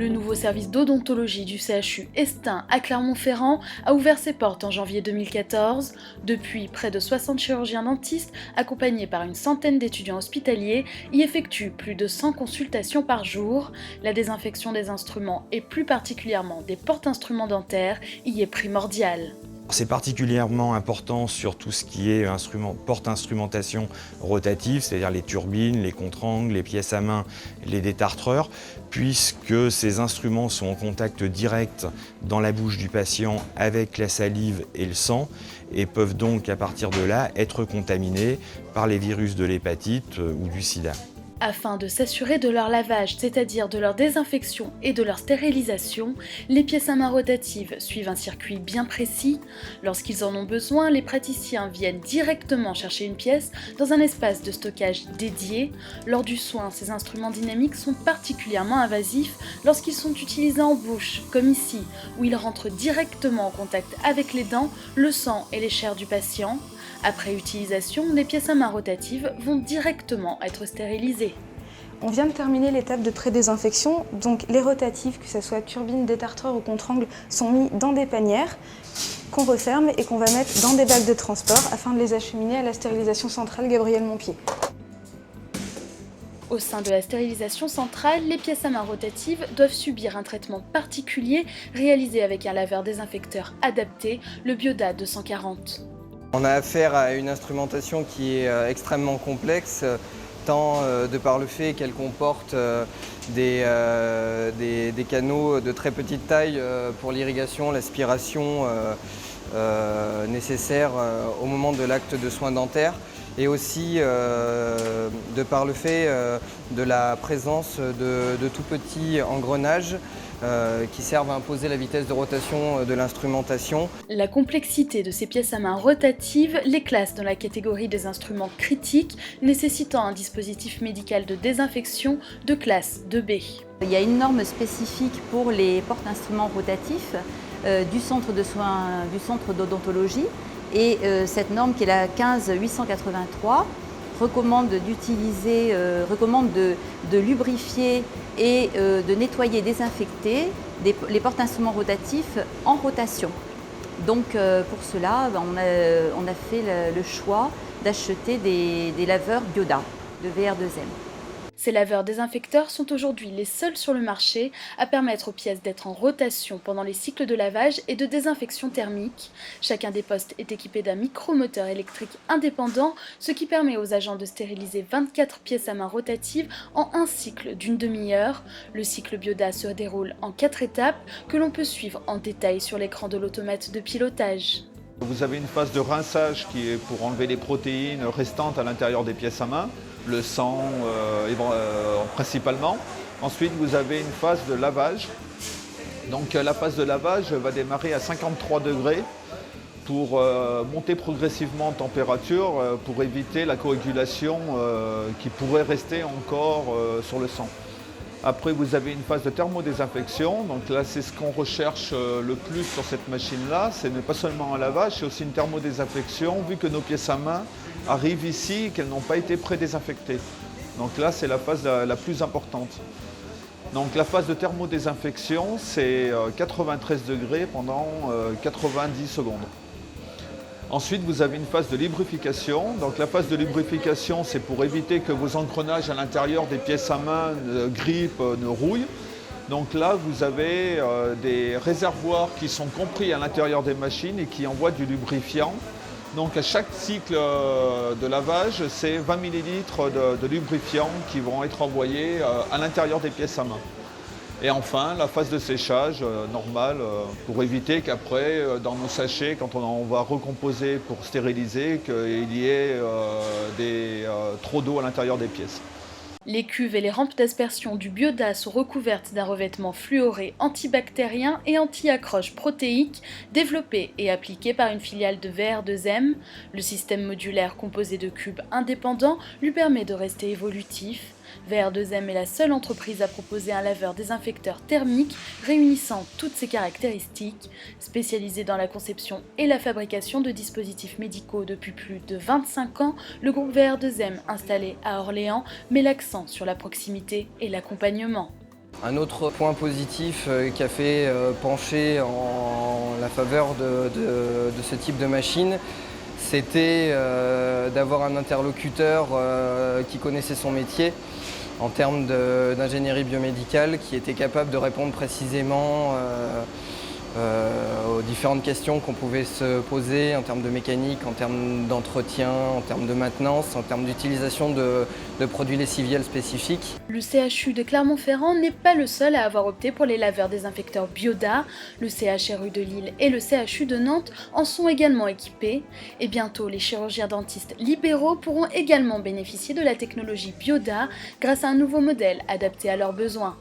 Le nouveau service d'odontologie du CHU Estaing à Clermont-Ferrand a ouvert ses portes en janvier 2014. Depuis, près de 60 chirurgiens dentistes, accompagnés par une centaine d'étudiants hospitaliers, y effectuent plus de 100 consultations par jour. La désinfection des instruments et plus particulièrement des porte-instruments dentaires y est primordiale. C'est particulièrement important sur tout ce qui est porte-instrumentation rotative, c'est-à-dire les turbines, les contre-angles, les pièces à main, les détartreurs, puisque ces instruments sont en contact direct dans la bouche du patient avec la salive et le sang et peuvent donc à partir de là être contaminés par les virus de l'hépatite ou du sida. Afin de s'assurer de leur lavage, c'est-à-dire de leur désinfection et de leur stérilisation, les pièces à main rotatives suivent un circuit bien précis. Lorsqu'ils en ont besoin, les praticiens viennent directement chercher une pièce dans un espace de stockage dédié. Lors du soin, ces instruments dynamiques sont particulièrement invasifs lorsqu'ils sont utilisés en bouche, comme ici, où ils rentrent directement en contact avec les dents, le sang et les chairs du patient. Après utilisation, les pièces à main rotatives vont directement être stérilisées. On vient de terminer l'étape de pré-désinfection, donc les rotatives, que ce soit turbine, détartreur ou contre-angle, sont mis dans des panières qu'on referme et qu'on va mettre dans des bacs de transport afin de les acheminer à la stérilisation centrale Gabriel Montpied. Au sein de la stérilisation centrale, les pièces à main rotatives doivent subir un traitement particulier réalisé avec un laveur désinfecteur adapté, le Bioda 240. On a affaire à une instrumentation qui est extrêmement complexe, tant de par le fait qu'elle comporte des canaux de très petite taille pour l'irrigation, l'aspiration nécessaire au moment de l'acte de soins dentaires, et aussi de par le fait de la présence de tout petits engrenages qui servent à imposer la vitesse de rotation de l'instrumentation. La complexité de ces pièces à main rotatives les classe dans la catégorie des instruments critiques nécessitant un dispositif médical de désinfection de classe 2B. Il y a une norme spécifique pour les porte-instruments rotatifs du centre de soins, du centre d'odontologie, et cette norme qui est la 15883 recommande d'utiliser, de lubrifier et de nettoyer, désinfecter les porte-instruments rotatifs en rotation. Donc pour cela, on a fait le choix d'acheter des laveurs Bioda de VR2M. Ces laveurs désinfecteurs sont aujourd'hui les seuls sur le marché à permettre aux pièces d'être en rotation pendant les cycles de lavage et de désinfection thermique. Chacun des postes est équipé d'un micromoteur électrique indépendant, ce qui permet aux agents de stériliser 24 pièces à main rotatives en un cycle d'une demi-heure. Le cycle Bioda se déroule en 4 étapes que l'on peut suivre en détail sur l'écran de l'automate de pilotage. Vous avez une phase de rinçage qui est pour enlever les protéines restantes à l'intérieur des pièces à main, le sang principalement. Ensuite, vous avez une phase de lavage. Donc la phase de lavage va démarrer à 53 degrés pour monter progressivement en température pour éviter la coagulation qui pourrait rester encore sur le sang. Après, vous avez une phase de thermodésinfection. Donc là, c'est ce qu'on recherche le plus sur cette machine-là. Ce n'est pas seulement un lavage, c'est aussi une thermodésinfection, vu que nos pièces à main arrivent ici et qu'elles n'ont pas été pré-désinfectées. Donc là, c'est la phase la plus importante. Donc la phase de thermodésinfection, c'est 93 degrés pendant 90 secondes. Ensuite, vous avez une phase de lubrification. Donc la phase de lubrification, c'est pour éviter que vos engrenages à l'intérieur des pièces à main ne grippent, ne rouillent. Donc là, vous avez des réservoirs qui sont compris à l'intérieur des machines et qui envoient du lubrifiant. Donc à chaque cycle de lavage, c'est 20 ml de lubrifiant qui vont être envoyés à l'intérieur des pièces à main. Et enfin, la phase de séchage normale pour éviter qu'après, dans nos sachets, quand on va recomposer pour stériliser, qu'il y ait trop d'eau à l'intérieur des pièces. Les cuves et les rampes d'aspersion du Bioda sont recouvertes d'un revêtement fluoré antibactérien et anti-accroche protéique développé et appliqué par une filiale de VR2M. Le système modulaire composé de cubes indépendants lui permet de rester évolutif. VR2M est la seule entreprise à proposer un laveur désinfecteur thermique réunissant toutes ses caractéristiques. Spécialisé dans la conception et la fabrication de dispositifs médicaux depuis plus de 25 ans, le groupe VR2M installé à Orléans met l'accent sur la proximité et l'accompagnement. Un autre point positif qui a fait pencher en la faveur de ce type de machine, c'était d'avoir un interlocuteur qui connaissait son métier en termes d'ingénierie biomédicale, qui était capable de répondre précisément aux différentes questions qu'on pouvait se poser en termes de mécanique, en termes d'entretien, en termes de maintenance, en termes d'utilisation de produits lessiviels spécifiques. Le CHU de Clermont-Ferrand n'est pas le seul à avoir opté pour les laveurs désinfecteurs Bioda. Le CHRU de Lille et le CHU de Nantes en sont également équipés. Et bientôt, les chirurgiens dentistes libéraux pourront également bénéficier de la technologie Bioda grâce à un nouveau modèle adapté à leurs besoins.